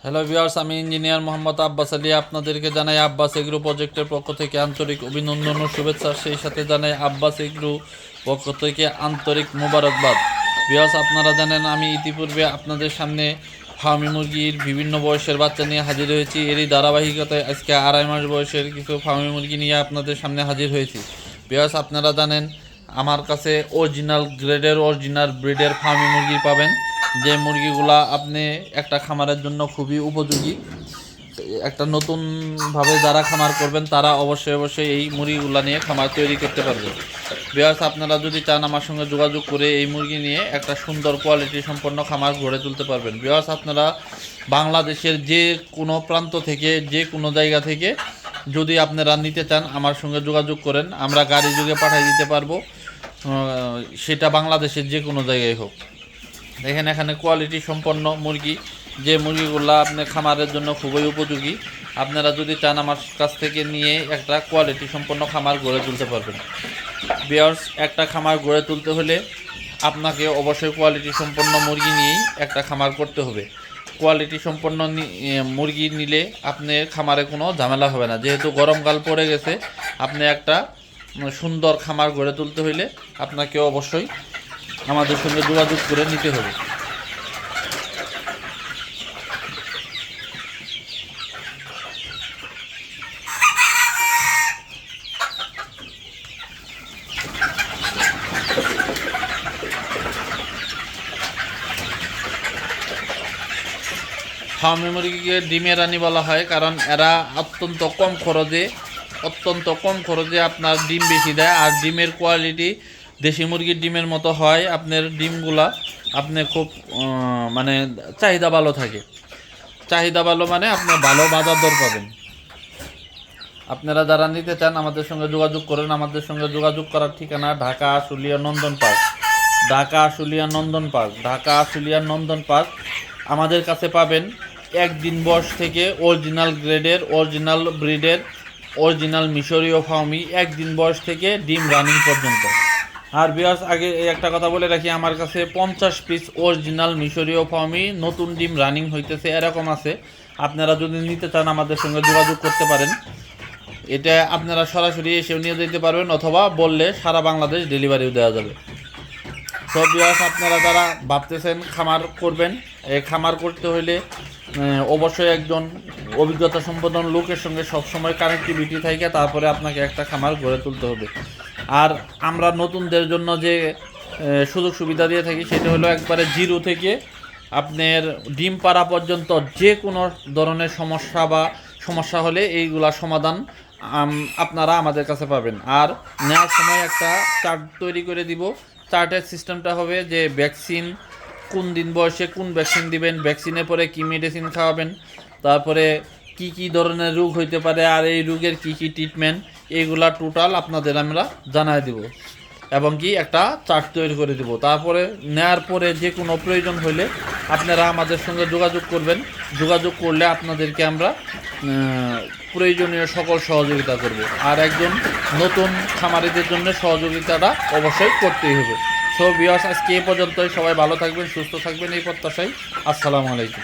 Hello viewers, আমি engineer Mohammad Abbas Ali. আপনাদেরকে জানাই আব্বাস এগ্রো প্রজেক্টের পক্ষ থেকে আন্তরিক অভিনন্দন ও শুভেচ্ছা। সেই সাথে জানাই আব্বাস এগ্রো পক্ষ থেকে আন্তরিক মোবারকবাদ। ভিউয়ার্স, আপনারা জানেন আমি ইতিপূর্বে আপনাদের সামনে ফার্মি মুরগির বিভিন্ন বয়সের বাচ্চা নিয়ে হাজির হয়েছি। এরই ধারাবাহিকতায় আজকে 2.5 মাস বয়সের কিছু ফার্মি মুরগি নিয়ে আপনাদের সামনে হাজির হয়েছি। ভিউয়ার্স, আপনারা জানেন আমার কাছে অরিজিনাল গ্রেডের অরিজিনাল ব্রিডের ফার্মি মুরগি পাবেন, যে মুরগিগুলা আপনি একটা খামারের জন্য খুবই উপযোগী। একটা নতুনভাবে যারা খামার করবেন তারা অবশ্যই এই মুরগিগুলা নিয়ে খামার তৈরি করতে পারবে। ভিউয়ার্স, আপনারা যদি চান আমার সঙ্গে যোগাযোগ করে এই মুরগি নিয়ে একটা সুন্দর কোয়ালিটি সম্পন্ন খামার গড়ে তুলতে পারবেন। ভিউয়ার্স, আপনারা বাংলাদেশের যে কোনো প্রান্ত থেকে যে কোনো জায়গা থেকে যদি আপনারা নিতে চান আমার সঙ্গে যোগাযোগ করেন, আমরা গাড়ি যোগে পাঠিয়ে দিতে পারবো, সেটা বাংলাদেশের যে কোনো জায়গায় হোক। দেখেন এখানে কোয়ালিটি সম্পন্ন মুরগি, যে মুরগিগুলো আপনার খামারের জন্য খুবই উপযোগী। আপনারা যদি চান আমার কাছ থেকে নিয়ে একটা কোয়ালিটি সম্পন্ন খামার গড়ে তুলতে পারবেন। ভিউয়ার্স, একটা খামার গড়ে তুলতে হলে আপনাকে অবশ্যই কোয়ালিটি সম্পন্ন মুরগি নিয়েই একটা খামার করতে হবে। কোয়ালিটি সম্পন্ন মুরগি নিলে আপনার খামারে কোনো ঝামেলা হবে না। যেহেতু গরমকাল পড়ে গেছে, আপনি একটা সুন্দর খামার গড়ে তুলতে হইলে আপনাকে অবশ্যই আমাদের সঙ্গে যোগাযোগ করে নিতে হবে। ফার্মি মুরগিকে ডিমের রানী বলা হয়, কারণ এরা অত্যন্ত কম খরচে আপনার ডিম বেশি দেয়। আর ডিমের কোয়ালিটি দেশি মুরগির ডিমের মতো হয়। আপনার ডিমগুলা আপনি খুব মানে চাহিদা ভালো থাকে। চাহিদা ভালো মানে আপনি ভালো বাজার দর পাবেন। আপনারা যারা নিতে চান আমাদের সঙ্গে যোগাযোগ করেন। আমাদের সঙ্গে যোগাযোগ করার ঠিকানা ঢাকা আশুলিয়া নন্দন পার্ক। আমাদের কাছে পাবেন একদিন বয়স থেকে অরিজিনাল গ্রেডের অরিজিনাল ব্রিডের অরিজিনাল মিশরীয় ফার্মি একদিন বয়স থেকে ডিম রানিং পর্যন্ত। আর ভিউয়ার্স, আগে একটা কথা বলে রাখি, আমার কাছে 50 পিস অরিজিনাল মিশরীয় ফার্মি নতুন ডিম রানিং হইতেছে এরকম আছে। আপনারা যদি নিতে চান আমাদের সঙ্গে যোগাযোগ করতে পারেন। এটা আপনারা সরাসরি এসেও নিয়ে যেতে পারবেন, অথবা বললে সারা বাংলাদেশ ডেলিভারিও দেওয়া যাবে। সব ভিউয়ার্স, আপনারা যারা ভাবতেছেন খামার করবেন, এই খামার করতে হলে অবশ্যই একজন অভিজ্ঞতা সম্পন্ন লোকের সঙ্গে সবসময় কানেক্টিভিটি থাকে, তারপরে আপনাকে একটা খামার গড়ে তুলতে হবে। আর আমরা নতুনদের জন্য যে সুযোগ সুবিধা দিয়ে থাকি সেটা হলো একবারে জিরো থেকে আপনার ডিম পাড়া পর্যন্ত যে কোনো ধরনের সমস্যা হলে এইগুলা সমাধান আপনারা আমাদের কাছে পাবেন। আর নেওয়ার সময় একটা চার্ট তৈরি করে দিব। চার্টের সিস্টেমটা হবে যে ভ্যাকসিন কোন দিন বয়সে কোন ভ্যাকসিন দিবেন, ভ্যাকসিনের পরে কী মেডিসিন খাওয়াবেন, তারপরে কি ধরনের রোগ হইতে পারে, আর এই রোগের কি ট্রিটমেন্ট, এইগুলা টোটাল আপনাদের আমরা জানাই দিব এবং কি একটা চার্ট তৈরি করে দেব। তারপরে নেওয়ার পরে যে কোনো প্রয়োজন হলে আপনারা আমাদের সঙ্গে যোগাযোগ করবেন। যোগাযোগ করলে আপনাদেরকে আমরা প্রয়োজনীয় সকল সহযোগিতা করব। আর একজন নতুন খামারিদের জন্য সহযোগিতাটা অবশ্যই করতেই হবে। সো ভিউয়ার্স, আজকে এই পর্যন্তই। সবাই ভালো থাকবেন, সুস্থ থাকবেন এই প্রত্যাশায়। আসসালামু আলাইকুম।